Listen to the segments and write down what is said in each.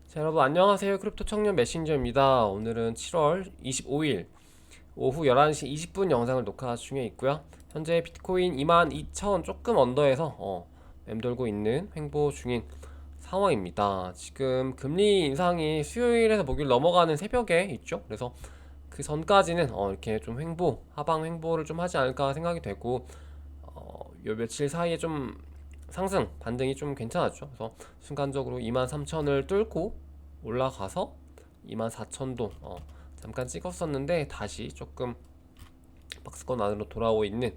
자, 여러분 안녕하세요. 크립토 청년 메신저입니다. 오늘은 7월 25일 오후 11시 20분 영상을 녹화 중에 있고요. 현재 비트코인 22,000 조금 언더에서 맴돌고 있는 횡보 중인 상황입니다. 지금 금리 인상이 수요일에서 목요일 넘어가는 새벽에 있죠. 그래서 그 전까지는 이렇게 좀 하방 횡보를 좀 하지 않을까 생각이 되고, 요 며칠 사이에 좀 상승 반등이 좀 괜찮았죠. 그래서 순간적으로 23,000을 뚫고 올라가서 24,000도 잠깐 찍었었는데 다시 조금 박스권 안으로 돌아오고 있는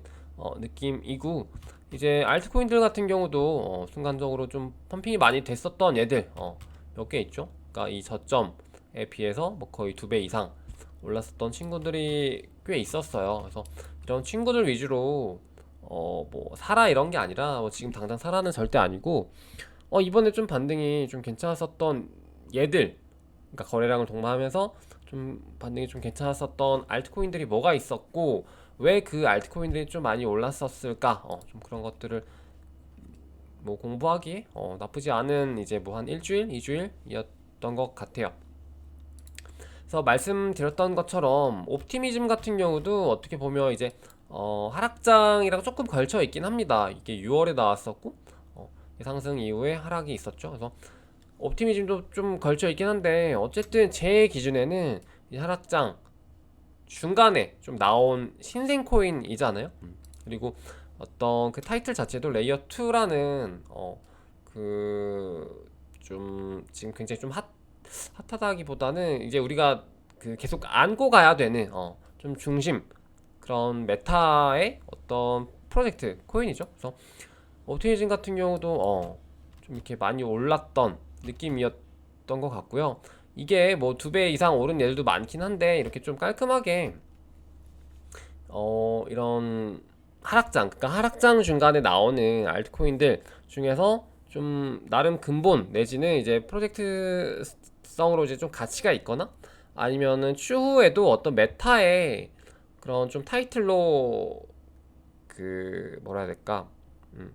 느낌이고, 이제 알트코인들 같은 경우도 순간적으로 좀 펌핑이 많이 됐었던 얘들 몇 개 있죠. 그러니까 이 저점에 비해서 뭐 거의 2배 이상 올랐었던 친구들이 꽤 있었어요. 그래서 이런 친구들 위주로 뭐 사라 이런 게 아니라, 지금 당장 사라는 절대 아니고, 이번에 좀 반등이 좀 괜찮았었던 얘들, 그러니까 거래량을 동반하면서 좀 반등이 좀 괜찮았었던 알트코인들이 뭐가 있었고, 왜 그 알트코인들이 좀 많이 올랐었을까, 좀 그런 것들을 뭐 공부하기에 나쁘지 않은 이제 뭐 한 일주일, 이주일이었던 것 같아요. 그래서 말씀드렸던 것처럼 옵티미즘 같은 경우도 어떻게 보면 이제 하락장이랑 조금 걸쳐 있긴 합니다. 이게 6월에 나왔었고, 상승 이후에 하락이 있었죠. 그래서 옵티미즘도 좀 걸쳐 있긴 한데, 어쨌든 제 기준에는 이 하락장 중간에 좀 나온 신생 코인이잖아요. 그리고 어떤 그 타이틀 자체도 레이어 2라는 그 좀 지금 굉장히 좀 핫하다기보다는 이제 우리가 그 계속 안고 가야 되는 좀 중심, 그런 메타의 어떤 프로젝트 코인이죠. 그래서 옵티미즘 같은 경우도 좀 이렇게 많이 올랐던 느낌이었던 것 같고요. 이게 뭐 2배 이상 오른 예들도 많긴 한데, 이렇게 좀 깔끔하게 이런 하락장, 그러니까 하락장 중간에 나오는 알트코인들 중에서 좀 나름 근본 내지는 이제 프로젝트성으로 이제 좀 가치가 있거나, 아니면은 추후에도 어떤 메타의 그런 좀 타이틀로 그 뭐라 해야 될까, 음,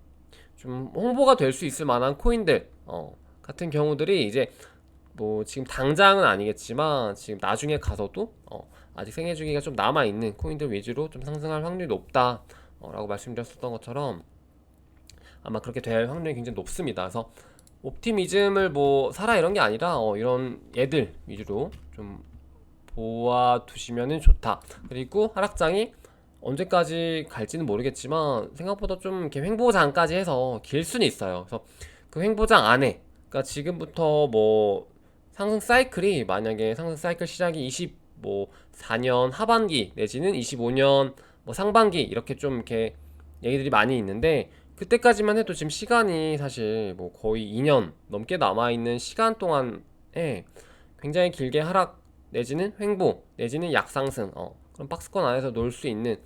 좀 홍보가 될 수 있을 만한 코인들 같은 경우들이 이제 뭐 지금 당장은 아니겠지만 지금 나중에 가서도 아직 생애 주기가 좀 남아 있는 코인들 위주로 좀 상승할 확률이 높다 라고 말씀드렸었던 것처럼 아마 그렇게 될 확률이 굉장히 높습니다. 그래서 옵티미즘을 뭐 사라 이런 게 아니라 이런 얘들 위주로 좀 보아 두시면은 좋다. 그리고 하락장이 언제까지 갈지는 모르겠지만 생각보다 좀 이렇게 횡보장까지 해서 길 수는 있어요. 그래서 그 횡보장 안에, 그러니까 지금부터 뭐 상승 사이클이, 만약에 상승 사이클 시작이 24년 하반기 내지는 25년 뭐 상반기, 이렇게 좀 이렇게 얘기들이 많이 있는데, 그때까지만 해도 지금 시간이 사실 뭐 거의 2년 넘게 남아 있는 시간 동안에 굉장히 길게 하락 내지는 횡보 내지는 약상승 그런 박스권 안에서 놀 수 있는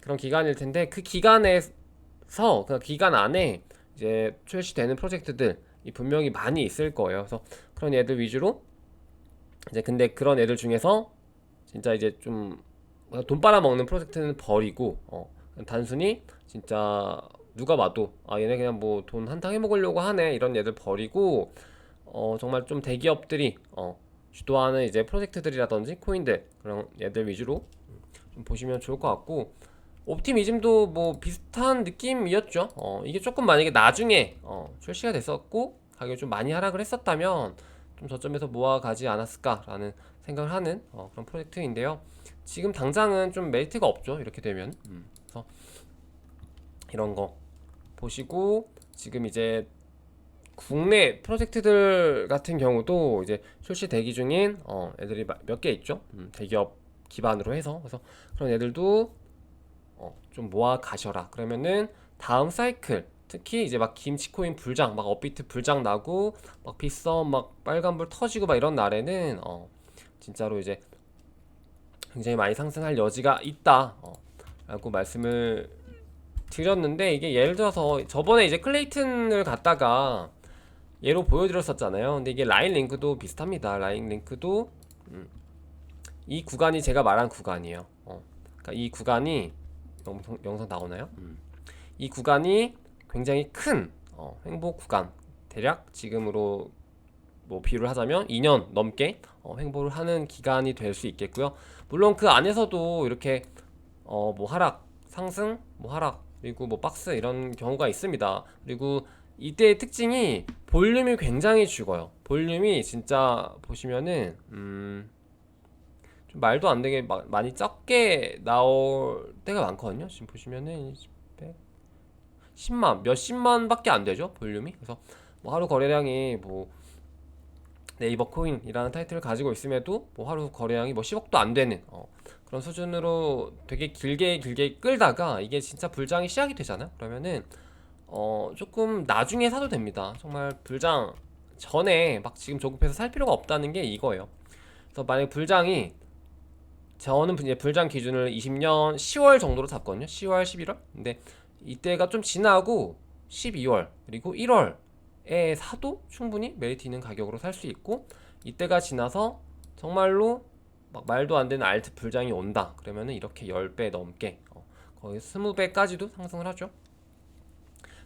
그런 기간일 텐데, 그 기간에서 그 기간 안에 이제 출시되는 프로젝트들이 분명히 많이 있을 거예요. 그래서 그런 애들 위주로 이제, 근데 그런 애들 중에서 진짜 이제 좀 돈 빨아먹는 프로젝트는 버리고 단순히 진짜 누가 봐도 얘네 그냥 뭐 돈 한탕 해먹으려고 하네 이런 애들 버리고, 정말 좀 대기업들이 주도하는 이제 프로젝트들이라든지 코인들, 그런 애들 위주로 좀 보시면 좋을 것 같고, 옵티미즘도 뭐 비슷한 느낌이었죠. 이게 조금 만약에 나중에 출시가 됐었고 가격이 좀 많이 하락을 했었다면 좀 저점에서 모아가지 않았을까라는 생각을 하는 그런 프로젝트인데요. 지금 당장은 좀 메리트가 없죠. 이렇게 되면. 그래서 이런 거 보시고, 지금 이제 국내 프로젝트들 같은 경우도 이제 출시 대기 중인 애들이 몇 개 있죠. 대기업 기반으로 해서. 그래서 그런 애들도 좀 모아 가셔라. 그러면은 다음 사이클, 특히 이제 막 김치코인 불장, 막 업비트 불장 나고 막 빗썸 막 빨간불 터지고 막 이런 날에는 진짜로 이제 굉장히 많이 상승할 여지가 있다 라고 말씀을 드렸는데, 이게 예를 들어서 저번에 이제 클레이튼을 갖다가 예로 보여드렸었잖아요. 근데 이게 라인 링크도 비슷합니다. 라인 링크도 이 구간이 제가 말한 구간이에요. 그러니까 이 구간이 영상 나오나요? 이 구간이 굉장히 큰 횡보 구간, 대략 지금으로 뭐 비유를 하자면 2년 넘게 횡보를 하는 기간이 될 수 있겠고요. 물론 그 안에서도 이렇게 뭐 하락, 상승, 뭐 하락, 그리고 뭐 박스 이런 경우가 있습니다. 그리고 이때의 특징이 볼륨이 굉장히 죽어요. 볼륨이 진짜 보시면은 좀 말도 안 되게 많이 적게 나올 때가 많거든요. 지금 보시면은 10만, 몇십만밖에 안 되죠, 볼륨이. 그래서 뭐 하루 거래량이 뭐 네이버 코인이라는 타이틀을 가지고 있음에도 뭐 하루 거래량이 뭐 10억도 안 되는 그런 수준으로 되게 길게 길게 끌다가 이게 진짜 불장이 시작이 되잖아요. 그러면은 조금 나중에 사도 됩니다. 정말 불장 전에 막 지금 조급해서 살 필요가 없다는 게 이거예요. 그래서 만약 불장이 저는 이제 불장 기준을 20년 10월 정도로 잡거든요. 10월, 11월. 근데 이때가 좀 지나고 12월 그리고 1월에 사도 충분히 메리트 있는 가격으로 살 수 있고, 이때가 지나서 정말로 막 말도 안 되는 알트 불장이 온다. 그러면은 이렇게 10배 넘게 거의 20배까지도 상승을 하죠.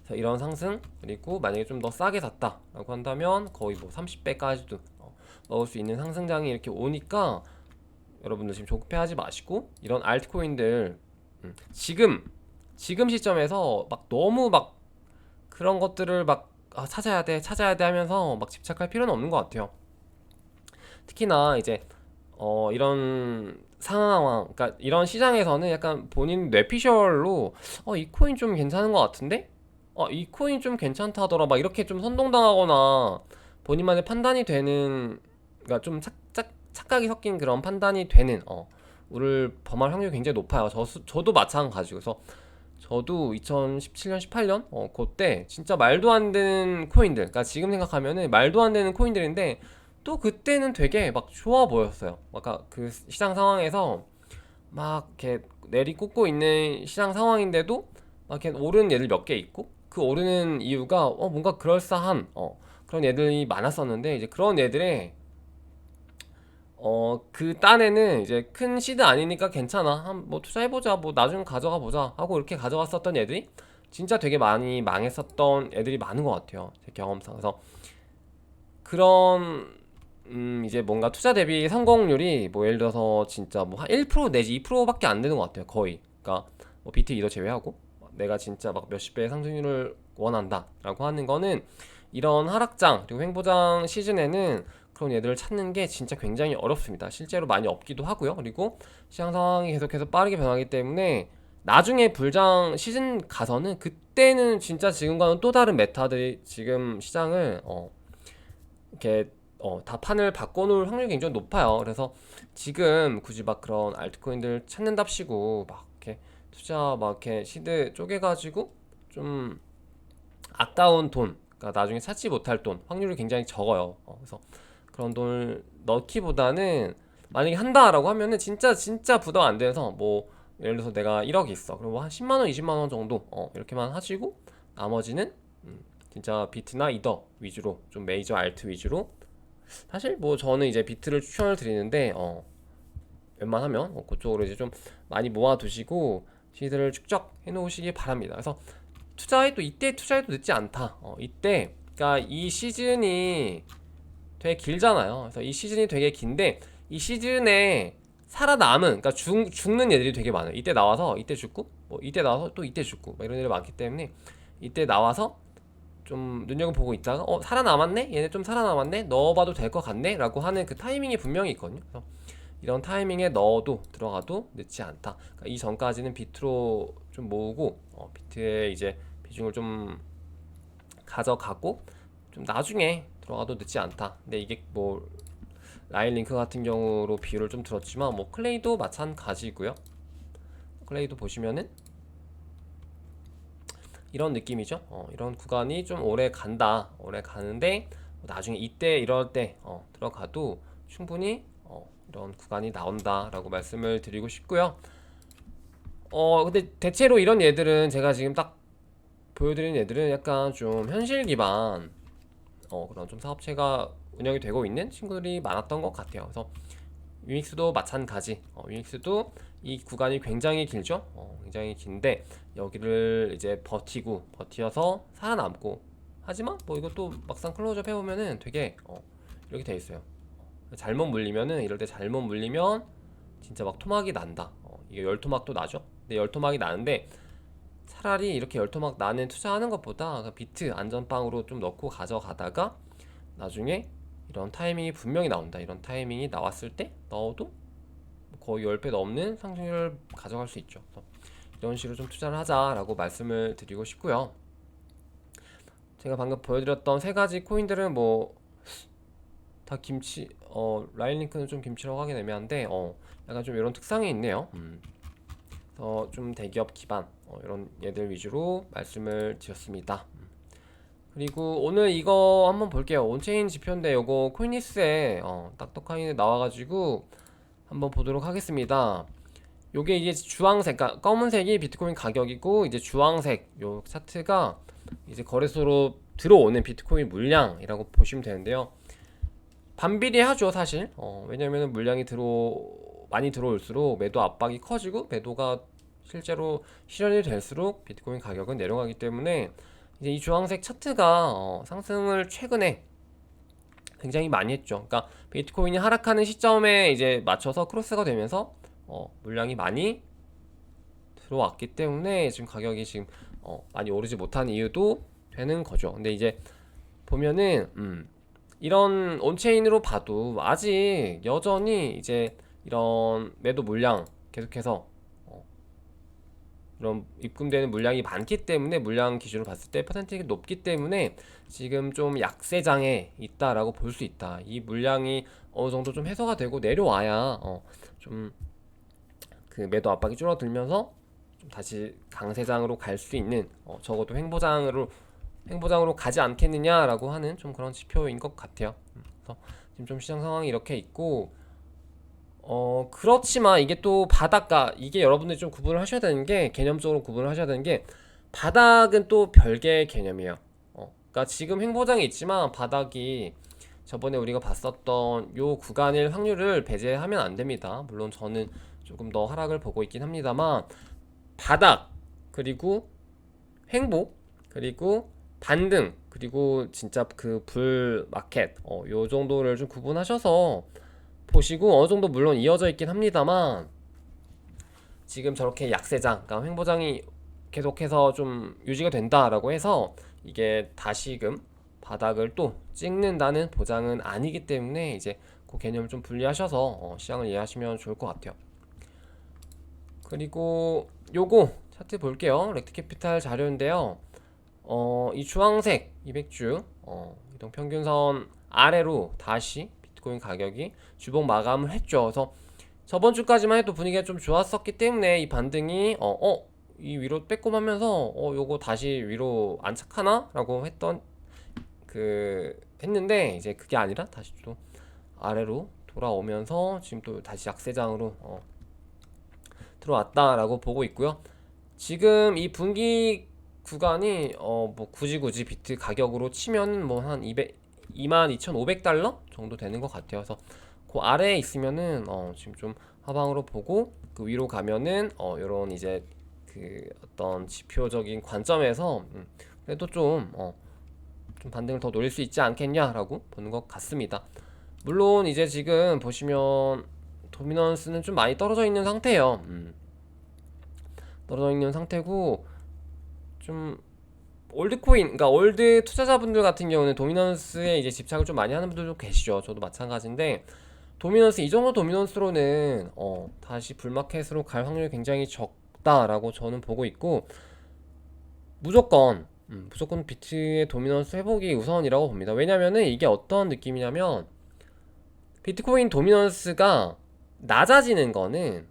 그래서 이런 상승, 그리고 만약에 좀 더 싸게 샀다라고 한다면 거의 뭐 30배까지도 넣을 수 있는 상승장이 이렇게 오니까 여러분들 지금 조급해하지 마시고 이런 알트코인들 지금 시점에서 막 너무 막 그런 것들을 막 찾아야 돼 하면서 막 집착할 필요는 없는 것 같아요. 특히나 이제 이런 상황, 그러니까 이런 시장에서는 약간 본인 뇌피셜로 이 코인 좀 괜찮은 것 같은데, 이 코인 좀 괜찮다더라, 막 이렇게 좀 선동당하거나 본인만의 판단이 되는, 그러니까 좀 착각이 섞인 그런 판단이 되는 우를 범할 확률이 굉장히 높아요. 저도 마찬가지고. 그래서 저도 2017년, 18년 그때 진짜 말도 안 되는 코인들, 그러니까 지금 생각하면은 말도 안 되는 코인들인데 또 그때는 되게 막 좋아 보였어요. 아까 그 시장 상황에서 막 이렇게 내리꽂고 있는 시장 상황인데도 막 이렇게 오르는 애들 몇 개 있고, 그 오르는 이유가 뭔가 그럴싸한 그런 애들이 많았었는데, 이제 그런 애들의 그 딴에는 이제 큰 시드 아니니까 괜찮아, 뭐 투자해보자, 뭐 나중에 가져가 보자 하고 이렇게 가져갔었던 애들이 진짜 되게 많이 망했었던 애들이 많은 것 같아요, 제 경험상. 그래서 그런 이제 뭔가 투자 대비 성공률이 뭐 예를 들어서 진짜 뭐 한 1% 내지 2%밖에 안 되는 것 같아요, 거의. 그러니까 뭐 비트 이더 제외하고 내가 진짜 막 몇십 배의 상승률을 원한다 라고 하는 거는 이런 하락장 그리고 횡보장 시즌에는 그런 얘들을 찾는 게 진짜 굉장히 어렵습니다. 실제로 많이 없기도 하고요. 그리고 시장 상황이 계속해서 빠르게 변하기 때문에 나중에 불장 시즌 가서는 그때는 진짜 지금과는 또 다른 메타들이 지금 시장을 이렇게 다 판을 바꿔놓을 확률이 굉장히 높아요. 그래서 지금 굳이 막 그런 알트코인들 찾는답시고 막 이렇게 투자 막 이렇게 시드 쪼개가지고 좀 아까운 돈, 그러니까 나중에 찾지 못할 돈 확률이 굉장히 적어요. 그래서 그런 돈을 넣기보다는 만약에 한다라고 하면은 진짜 부담 안 돼서 뭐 예를 들어서 내가 1억이 있어. 그럼 한 10만 원, 20만 원 정도 이렇게만 하시고 나머지는 진짜 비트나 이더 위주로, 좀 메이저 알트 위주로. 사실 뭐 저는 이제 비트를 추천을 드리는데 웬만하면 그쪽으로 이제 좀 많이 모아두시고 시드를 축적해 놓으시기 바랍니다. 그래서 이때 투자해도 늦지 않다. 이때 그러니까 이 시즌이 되게 길잖아요. 그래서 이 시즌이 되게 긴데 이 시즌에 살아남은, 그러니까 죽는 애들이 되게 많아요. 이때 나와서 이때 죽고, 뭐 이때 나와서 또 이때 죽고, 막 이런 애들이 많기 때문에 이때 나와서 좀 눈여겨보고 있다가 살아남았네? 얘네 좀 살아남았네? 넣어봐도 될 것 같네? 라고 하는 그 타이밍이 분명히 있거든요. 그래서 이런 타이밍에 넣어도 들어가도 늦지 않다. 그러니까 이 전까지는 비트로 좀 모으고 비트에 이제 비중을 좀 가져가고 좀 나중에 들어가도 늦지 않다. 근데 이게 뭐 라인링크 같은 경우로 비율을 좀 들었지만 뭐 클레이도 마찬가지고요. 클레이도 보시면은 이런 느낌이죠. 이런 구간이 좀 오래 간다, 오래 가는데 나중에 이때 이럴 때 들어가도 충분히 이런 구간이 나온다라고 말씀을 드리고 싶고요. 근데 대체로 이런 얘들은 제가 지금 딱 보여드리는 얘들은 약간 좀 현실 기반 그런 좀 사업체가 운영이 되고 있는 친구들이 많았던 것 같아요. 그래서 유닉스도 마찬가지. 유닉스도 이 구간이 굉장히 길죠. 굉장히 긴데 여기를 이제 버티어서 살아남고, 하지만 뭐 이것도 막상 클로즈업 해보면은 되게 이렇게 돼 있어요. 잘못 물리면은 이럴 때 잘못 물리면 진짜 막 토막이 난다. 이게 열토막도 나죠. 근데 열토막이 나는데 차라리 이렇게 열토막 나는 투자하는 것보다 비트 안전빵으로 좀 넣고 가져가다가 나중에 이런 타이밍이 분명히 나온다. 이런 타이밍이 나왔을 때 넣어도 거의 10배 넘는 상승률을 가져갈 수 있죠. 이런 식으로 좀 투자를 하자라고 말씀을 드리고 싶고요. 제가 방금 보여드렸던 세 가지 코인들은 뭐 다 김치, 라인링크는 좀 김치라고 하긴 애매한데, 약간 좀 이런 특성이 있네요. 좀 대기업 기반, 이런 얘들 위주로 말씀을 드렸습니다. 그리고 오늘 이거 한번 볼게요. 온체인 지표인데 요거 코인리스에 딱딱하게 나와가지고 한번 보도록 하겠습니다. 요게 이제 주황색, 그러니까 검은색이 비트코인 가격이고 이제 주황색 요 차트가 이제 거래소로 들어오는 비트코인 물량이라고 보시면 되는데요. 반비례하죠 사실. 왜냐면은 물량이 많이 들어올수록 매도 압박이 커지고 매도가 실제로 실현이 될수록 비트코인 가격은 내려가기 때문에 이제 이 주황색 차트가 상승을 최근에 굉장히 많이 했죠. 그러니까 비트코인이 하락하는 시점에 이제 맞춰서 크로스가 되면서 물량이 많이 들어왔기 때문에 지금 가격이 지금 많이 오르지 못한 이유도 되는 거죠. 근데 이제 보면은 이런 온체인으로 봐도 아직 여전히 이제 이런 매도 물량 계속해서 이런 입금되는 물량이 많기 때문에 물량 기준으로 봤을 때 퍼센티지가 높기 때문에 지금 좀 약세장에 있다라고 볼 수 있다. 이 물량이 어느 정도 좀 해소가 되고 내려와야 좀 그 매도 압박이 줄어들면서 좀 다시 강세장으로 갈 수 있는 적어도 횡보장으로 가지 않겠느냐라고 하는 좀 그런 지표인 것 같아요. 그래서 지금 좀 시장 상황이 이렇게 있고 그렇지만 이게 또 바닥과 이게 여러분들이 좀 구분을 하셔야 되는 게 개념적으로 구분을 하셔야 되는 게 바닥은 또 별개의 개념이에요. 그러니까 지금 횡보장이 있지만 바닥이 저번에 우리가 봤었던 요 구간일 확률을 배제하면 안 됩니다. 물론 저는 조금 더 하락을 보고 있긴 합니다만 바닥 그리고 횡보 그리고 반등 그리고 진짜 그 불 마켓 요 정도를 좀 구분하셔서 보시고 어느 정도 물론 이어져 있긴 합니다만 지금 저렇게 약세장 그러니까 횡보장이 계속해서 좀 유지가 된다라고 해서 이게 다시금 바닥을 또 찍는다는 보장은 아니기 때문에 이제 그 개념을 좀 분리하셔서 시장을 이해하시면 좋을 것 같아요. 그리고 요거 차트 볼게요. 렉트캐피탈 자료인데요. 이 주황색 200주 이동평균선 아래로 다시 비트코인 가격이 주봉 마감을 했죠. 그래서 저번 주까지만 해도 분위기가 좀 좋았었기 때문에 이 반등이 이 위로 빼꼼하면서 요거 다시 위로 안착하나? 라고 했는데 이제 그게 아니라 다시 또 아래로 돌아오면서 지금 또 다시 약세장으로 들어왔다라고 보고 있고요. 지금 이 분기 구간이 뭐 굳이 비트 가격으로 치면 뭐 한 22,500달러 정도 되는 것 같아요. 그래서 그 아래에 있으면은 지금 좀 하방으로 보고 그 위로 가면은 요런 이제 그 어떤 지표적인 관점에서 그래도 좀 반등을 더 노릴 수 있지 않겠냐라고 보는 것 같습니다. 물론 이제 지금 보시면 도미넌스는 좀 많이 떨어져 있는 상태예요. 떨어져 있는 상태고 좀 올드코인, 그러니까 올드 투자자분들 같은 경우는 도미넌스에 이제 집착을 좀 많이 하는 분들도 계시죠. 저도 마찬가지인데 도미넌스 이 정도 도미넌스로는 다시 불마켓으로 갈 확률이 굉장히 적다라고 저는 보고 있고 무조건 비트의 도미넌스 회복이 우선이라고 봅니다. 왜냐면은 이게 어떤 느낌이냐면 비트코인 도미넌스가 낮아지는 거는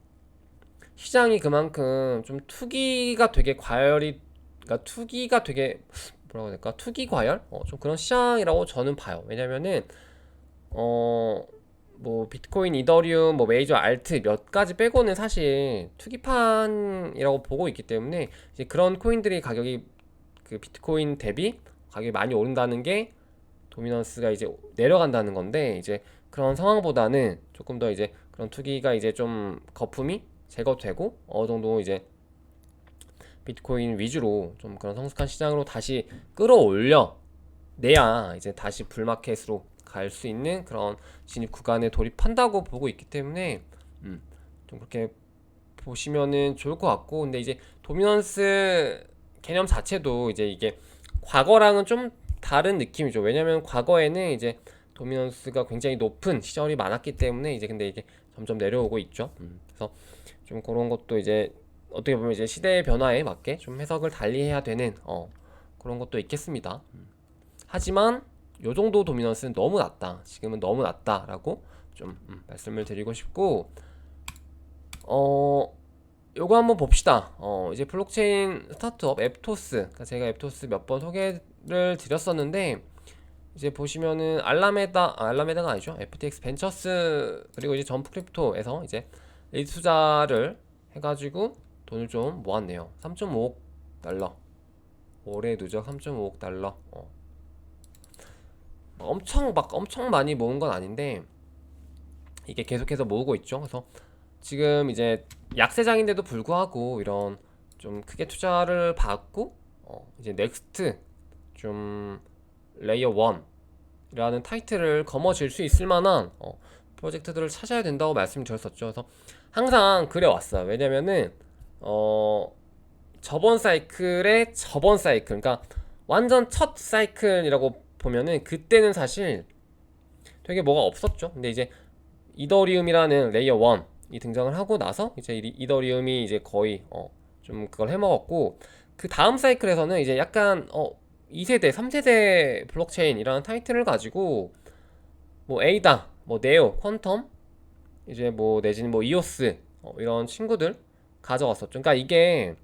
시장이 그만큼 좀 투기가 되게 그러니까 투기가 되게 뭐라고 해야 될까? 투기 과열? 좀 그런 시장이라고 저는 봐요. 왜냐면은 뭐 비트코인, 이더리움, 뭐 메이저 알트 몇 가지 빼고는 사실 투기판이라고 보고 있기 때문에 이제 그런 코인들이 가격이 그 비트코인 대비 가격이 많이 오른다는 게 도미넌스가 이제 내려간다는 건데 이제 그런 상황보다는 조금 더 이제 그런 투기가 이제 좀 거품이 제거되고 어느 정도 이제 비트코인 위주로 좀 그런 성숙한 시장으로 다시 끌어올려 내야 이제 다시 불마켓으로 갈 수 있는 그런 진입 구간에 돌입한다고 보고 있기 때문에 좀 그렇게 보시면은 좋을 것 같고, 근데 이제 도미넌스 개념 자체도 이제 이게 과거랑은 좀 다른 느낌이죠. 왜냐면 과거에는 이제 도미넌스가 굉장히 높은 시절이 많았기 때문에 이제 근데 이게 점점 내려오고 있죠. 그래서 좀 그런 것도 이제 어떻게 보면 이제 시대의 변화에 맞게 좀 해석을 달리해야 되는 그런 것도 있겠습니다. 하지만 요 정도 도미넌스는 너무 낮다. 지금은 너무 낮다라고 좀 말씀을 드리고 싶고, 요거 한번 봅시다. 이제 블록체인 스타트업 앱토스, 그러니까 제가 앱토스 몇 번 소개를 드렸었는데, 이제 보시면은 알라메다가 아니죠. FTX 벤처스 그리고 이제 점프 크립토에서 이제 리드 투자를 해가지고 돈을 좀 모았네요. 3.5억 달러. 올해 누적 3.5억 달러. 엄청 많이 모은 건 아닌데 이게 계속해서 모으고 있죠. 그래서 지금 이제 약세장인데도 불구하고 이런 좀 크게 투자를 받고 이제 넥스트 좀 레이어 1이라는 타이틀을 거머쥘 수 있을 만한 프로젝트들을 찾아야 된다고 말씀드렸었죠. 그래서 항상 그래 왔어요. 왜냐면은 저번 사이클의 저번 사이클, 그러니까 완전 첫 사이클이라고 보면은 그때는 사실 되게 뭐가 없었죠. 근데 이제 이더리움이라는 레이어 1이 등장을 하고 나서 이제 이더리움이 이제 거의 좀 그걸 해먹었고, 그 다음 사이클에서는 이제 약간 2세대, 3세대 블록체인이라는 타이틀을 가지고 뭐 에이다, 뭐 네오, 퀀텀, 이제 뭐 내지는 뭐 이오스 이런 친구들 가져갔었죠. 그러니까 이게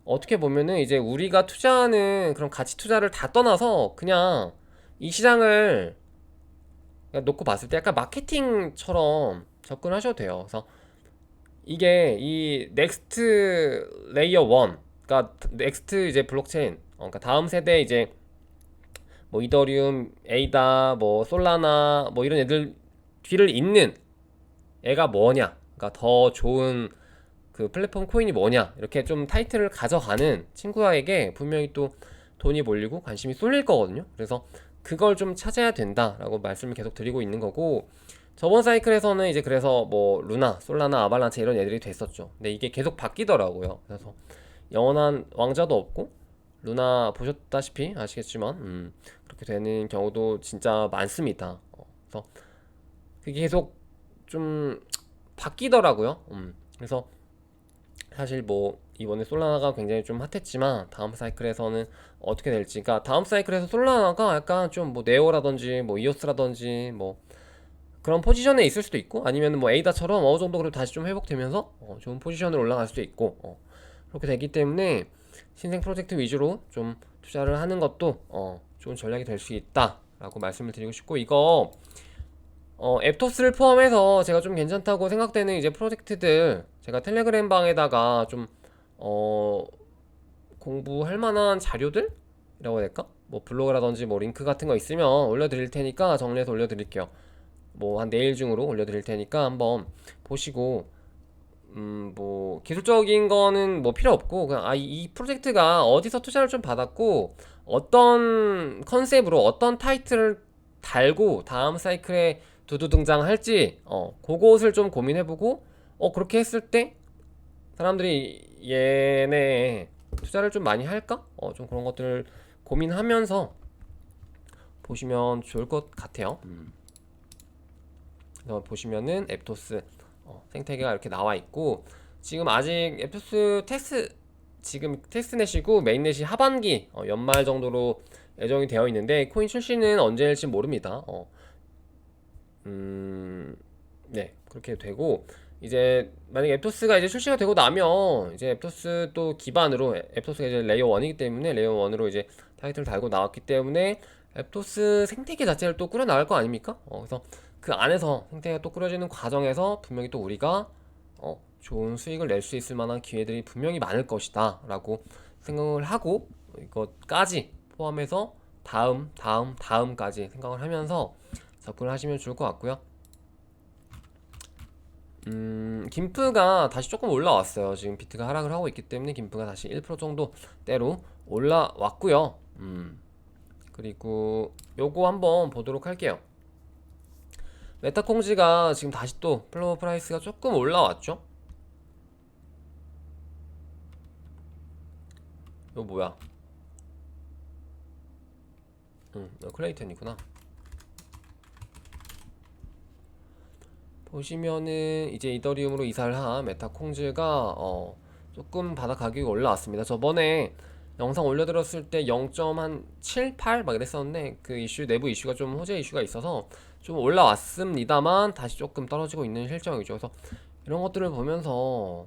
어떻게 보면은 이제 우리가 투자하는 그런 가치 투자를 다 떠나서 그냥 이 시장을 그냥 놓고 봤을 때 약간 마케팅처럼 접근하셔도 돼요. 그래서 이게 이 넥스트 레이어 1, 그러니까 넥스트 이제 블록체인, 그러니까 다음 세대 이제 뭐 이더리움, 에이다, 뭐 솔라나 뭐 이런 애들 뒤를 잇는 애가 뭐냐, 그러니까 더 좋은 그 플랫폼 코인이 뭐냐, 이렇게 좀 타이틀을 가져가는 친구에게 분명히 또 돈이 몰리고 관심이 쏠릴 거거든요. 그래서 그걸 좀 찾아야 된다라고 말씀을 계속 드리고 있는 거고, 저번 사이클에서는 이제 그래서 뭐 루나, 솔라나, 아발란체 이런 애들이 됐었죠. 근데 이게 계속 바뀌더라고요. 그래서 영원한 왕자도 없고, 루나 보셨다시피 아시겠지만 그렇게 되는 경우도 진짜 많습니다. 그래서 그게 계속 좀 바뀌더라고요. 그래서 사실 뭐 이번에 솔라나가 굉장히 좀 핫했지만 다음 사이클에서는 어떻게 될지, 그러니까 다음 사이클에서 솔라나가 약간 좀 뭐 네오라든지 뭐 이오스라든지 뭐 그런 포지션에 있을 수도 있고, 아니면 뭐 에이다처럼 어느 정도 그래도 다시 좀 회복되면서 좋은 포지션으로 올라갈 수도 있고, 그렇게 되기 때문에 신생 프로젝트 위주로 좀 투자를 하는 것도 좋은 전략이 될 수 있다라고 말씀을 드리고 싶고, 이거 앱토스를 포함해서 제가 좀 괜찮다고 생각되는 이제 프로젝트들 제가 텔레그램 방에다가 좀 공부할 만한 자료들이라고 해야 될까? 뭐 블로그라든지 뭐 링크 같은 거 있으면 올려드릴 테니까 정리해서 올려드릴게요. 뭐 한 내일 중으로 올려드릴 테니까 한번 보시고, 뭐 기술적인 거는 뭐 필요 없고 그냥 이 프로젝트가 어디서 투자를 좀 받았고 어떤 컨셉으로 어떤 타이틀을 달고 다음 사이클에 두두 등장할지 그것을 좀 고민해보고, 그렇게 했을 때 사람들이 얘네 투자를 좀 많이 할까? 좀 그런 것들을 고민하면서 보시면 좋을 것 같아요. 그래서 보시면은 앱토스 생태계가 이렇게 나와 있고, 지금 아직 앱토스 지금 테스트넷이고 메인넷이 하반기 연말 정도로 예정이 되어 있는데 코인 출시는 언제일지 모릅니다. 네, 그렇게 되고, 이제 만약에 앱토스가 이제 출시가 되고 나면 이제 앱토스 또 기반으로 앱토스가 이제 레이어 1이기 때문에 레이어 1으로 이제 타이틀 달고 나왔기 때문에 앱토스 생태계 자체를 또 꾸려 나갈 거 아닙니까? 그래서 그 안에서 생태계가 또 꾸려지는 과정에서 분명히 또 우리가 좋은 수익을 낼 수 있을 만한 기회들이 분명히 많을 것이다 라고 생각을 하고, 이것까지 포함해서 다음까지 생각을 하면서 접근을 하시면 좋을 것 같고요. 김프가 다시 조금 올라왔어요. 지금 비트가 하락을 하고 있기 때문에 김프가 다시 1% 정도대로 올라왔고요. 그리고 요거 한번 보도록 할게요. 메타콩즈가 지금 다시 또 플로어 프라이스가 조금 올라왔죠. 이거 뭐야? 클레이턴이구나. 보시면은 이제 이더리움으로 이사를 한 메타콩즈가 조금 바닥 가격이 올라왔습니다. 저번에 영상 올려드렸을 때 0.78 막 이랬었는데 그 이슈 내부 이슈가 좀 호재 이슈가 있어서 좀 올라왔습니다만 다시 조금 떨어지고 있는 실정이죠. 그래서 이런 것들을 보면서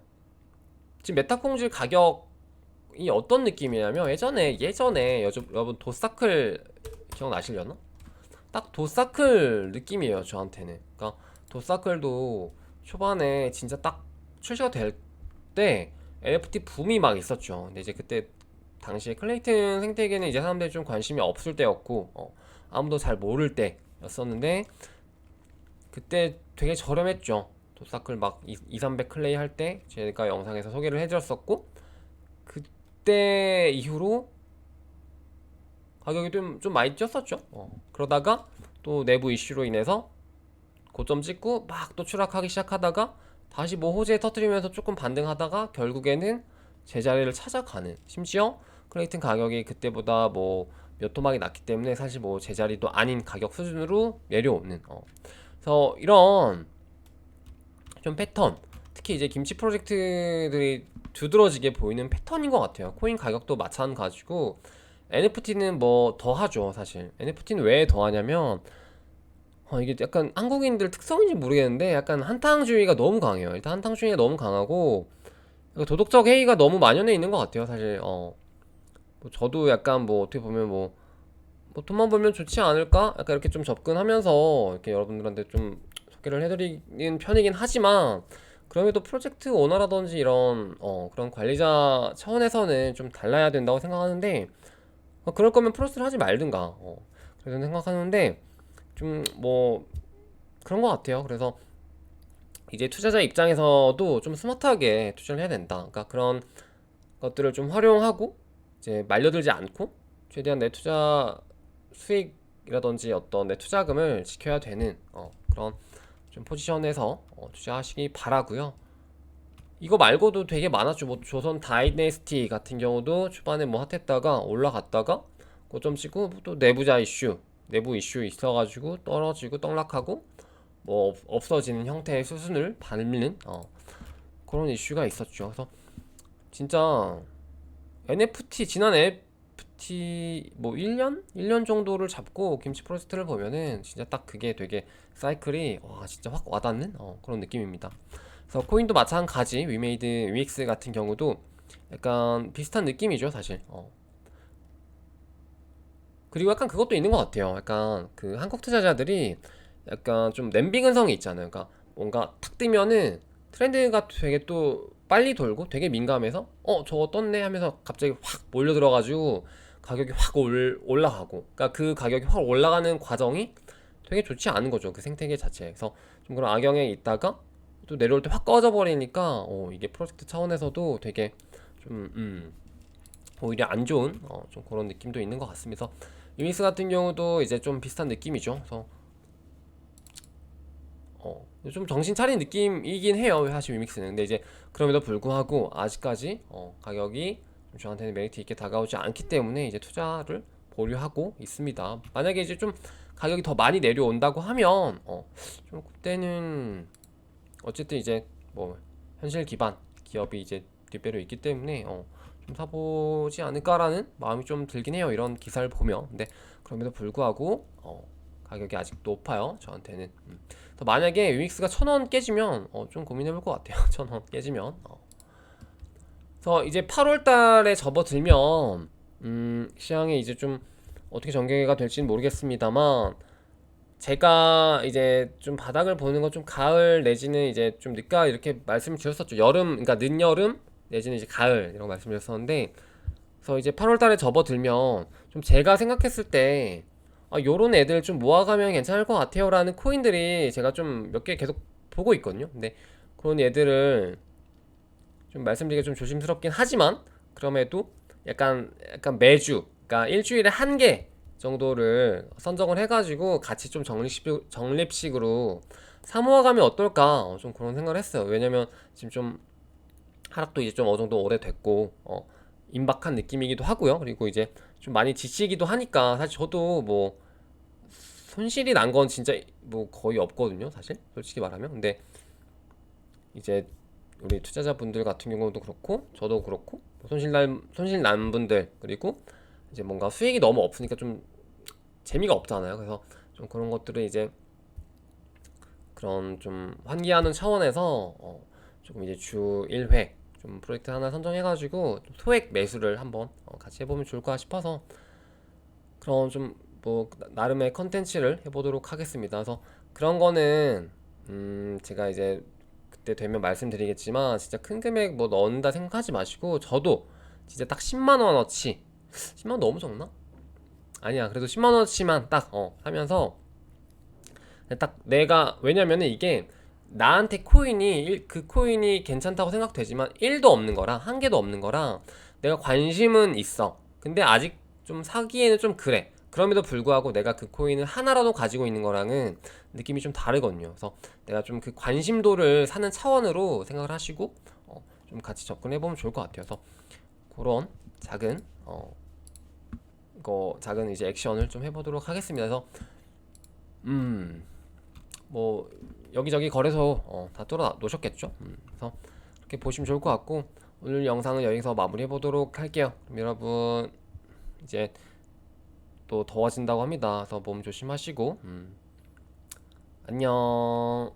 지금 메타콩즈 가격이 어떤 느낌이냐면 예전에 여러분 도사클 기억나시려나? 딱 도사클 느낌이에요 저한테는. 그러니까 도사클도 초반에 진짜 딱 출시가 될 때 NFT 붐이 막 있었죠. 근데 이제 그때 당시에 클레이튼 생태계는 이제 사람들이 좀 관심이 없을 때였고 아무도 잘 모를 때였었는데 그때 되게 저렴했죠. 도사클 막 300 클레이 할 때 제가 영상에서 소개를 해드렸었고 그때 이후로 가격이 좀 많이 뛰었었죠. 그러다가 또 내부 이슈로 인해서 고점 찍고 막 또 추락하기 시작하다가 다시 뭐 호재 터트리면서 조금 반등하다가 결국에는 제자리를 찾아가는, 심지어 클레이튼 가격이 그때보다 뭐 몇 토막이 났기 때문에 사실 뭐 제자리도 아닌 가격 수준으로 내려오는 그래서 이런 좀 패턴, 특히 이제 김치 프로젝트들이 두드러지게 보이는 패턴인 것 같아요. 코인 가격도 마찬가지고 NFT는 뭐 더하죠. 사실 NFT는 왜 더하냐면 이게 약간 한국인들 특성인지 모르겠는데 약간 한탕주의가 너무 강해요. 일단 한탕주의가 너무 강하고 도덕적 해이가 너무 만연해 있는 것 같아요. 사실 뭐 저도 약간 뭐 어떻게 보면 뭐 돈만 벌면 좋지 않을까? 약간 이렇게 좀 접근하면서 이렇게 여러분들한테 좀 소개를 해드리는 편이긴 하지만 그럼에도 프로젝트 오너라든지 이런 그런 관리자 차원에서는 좀 달라야 된다고 생각하는데 그럴 거면 프로스를 하지 말든가 그래서 생각하는데 좀 뭐 그런 것 같아요. 그래서 이제 투자자 입장에서도 좀 스마트하게 투자를 해야 된다. 그러니까 그런 것들을 좀 활용하고 이제 말려들지 않고 최대한 내 투자 수익이라든지 어떤 내 투자금을 지켜야 되는 그런 좀 포지션에서 투자하시기 바라고요. 이거 말고도 되게 많았죠. 뭐 조선 다이내스티 같은 경우도 초반에 뭐 핫했다가 올라갔다가 고점 찍고 또 내부 이슈 있어가지고 떨어지고 떡락하고 뭐 없어지는 형태의 수순을 밟는 그런 이슈가 있었죠. 그래서 진짜 NFT 지난 NFT 뭐 1년? 1년 정도를 잡고 김치 프로젝트를 보면은 진짜 딱 그게 되게 사이클이 와 진짜 확 와닿는 그런 느낌입니다. 그래서 코인도 마찬가지 위메이드 위믹스 같은 경우도 약간 비슷한 느낌이죠 사실. 그리고 약간 그것도 있는 것 같아요. 약간 그 한국 투자자들이 약간 좀 냄비 근성이 있잖아요. 그러니까 뭔가 탁 뜨면은 트렌드가 되게 또 빨리 돌고 되게 민감해서 저거 떴네 하면서 갑자기 확 몰려들어가지고 가격이 확 올라가고 그러니까 그 가격이 확 올라가는 과정이 되게 좋지 않은 거죠. 그 생태계 자체에. 그래서 좀 그런 악영에 있다가 또 내려올 때 확 꺼져 버리니까 이게 프로젝트 차원에서도 되게 좀 오히려 안 좋은 좀 그런 느낌도 있는 것 같습니다. 유믹스 같은 경우도 이제 좀 비슷한 느낌이죠. 그래서 좀 정신 차린 느낌이긴 해요. 사실 유믹스는. 근데 이제 그럼에도 불구하고 아직까지 가격이 좀 저한테는 메리트 있게 다가오지 않기 때문에 이제 투자를 보류하고 있습니다. 만약에 이제 좀 가격이 더 많이 내려온다고 하면 좀 그때는 어쨌든 이제 뭐 현실 기반 기업이 이제 뒷배로 있기 때문에 좀 사보지 않을까라는 마음이 좀 들긴 해요. 이런 기사를 보면. 근데 그럼에도 불구하고 가격이 아직 높아요. 저한테는. 그래서 만약에 유믹스가 1,000원 깨지면 좀 고민해볼 것 같아요. 1,000원 깨지면. 그래서 이제 8월 달에 접어들면 시장에 이제 좀 어떻게 전개가 될지는 모르겠습니다만 제가 이제 좀 바닥을 보는 건 좀 가을 내지는 이제 좀 늦가 이렇게 말씀을 드렸었죠. 그러니까 늦여름 내지는 이제 가을 이런 말씀을 드렸었는데 그래서 이제 8월 달에 접어들면 좀 제가 생각했을 때 요런 애들 좀 모아가면 괜찮을 것 같아요 라는 코인들이 제가 좀 몇 개 계속 보고 있거든요. 근데 그런 애들을 좀 말씀드리기가 좀 조심스럽긴 하지만 그럼에도 약간 매주 그러니까 일주일에 한 개 정도를 선정을 해가지고 같이 좀 적립식으로 사모아가면 어떨까 좀 그런 생각을 했어요. 왜냐면 지금 좀 하락도 이제 좀 어느 정도 오래됐고 임박한 느낌이기도 하고요. 그리고 이제 좀 많이 지치기도 하니까 사실 저도 뭐 손실이 난 건 진짜 뭐 거의 없거든요. 사실 솔직히 말하면. 근데 이제 우리 투자자분들 같은 경우도 그렇고 저도 그렇고 뭐 손실 난 분들 그리고 이제 뭔가 수익이 너무 없으니까 좀 재미가 없잖아요. 그래서 좀 그런 것들을 이제 그런 좀 환기하는 차원에서 조금 이제 주 1회 좀 프로젝트 하나 선정해가지고 좀 소액 매수를 한번 같이 해보면 좋을까 싶어서 그런 좀 뭐 나름의 컨텐츠를 해보도록 하겠습니다. 그래서 그런 거는 제가 이제 그때 되면 말씀드리겠지만 진짜 큰 금액 뭐 넣는다 생각하지 마시고 저도 진짜 딱 10만 원어치 10만 원 너무 적나? 아니야 그래도 10만 원어치만 딱 하면서 딱 내가 왜냐면은 이게 나한테 그 코인이 괜찮다고 생각되지만 1도 없는 거랑 1개도 없는 거랑 내가 관심은 있어. 근데 아직 좀 사기에는 좀 그래. 그럼에도 불구하고 내가 그 코인을 하나라도 가지고 있는 거랑은 느낌이 좀 다르거든요. 그래서 내가 좀 그 관심도를 사는 차원으로 생각을 하시고 좀 같이 접근해 보면 좋을 것 같아요. 그래서 그런 작은 작은 이제 액션을 좀 해보도록 하겠습니다. 그래서 뭐 여기저기 거래소 다 뚫어 놓으셨겠죠. 그래서 이렇게 보시면 좋을 것 같고 오늘 영상은 여기서 마무리해 보도록 할게요. 그럼 여러분 이제 또 더워진다고 합니다. 그래서 몸 조심하시고 안녕.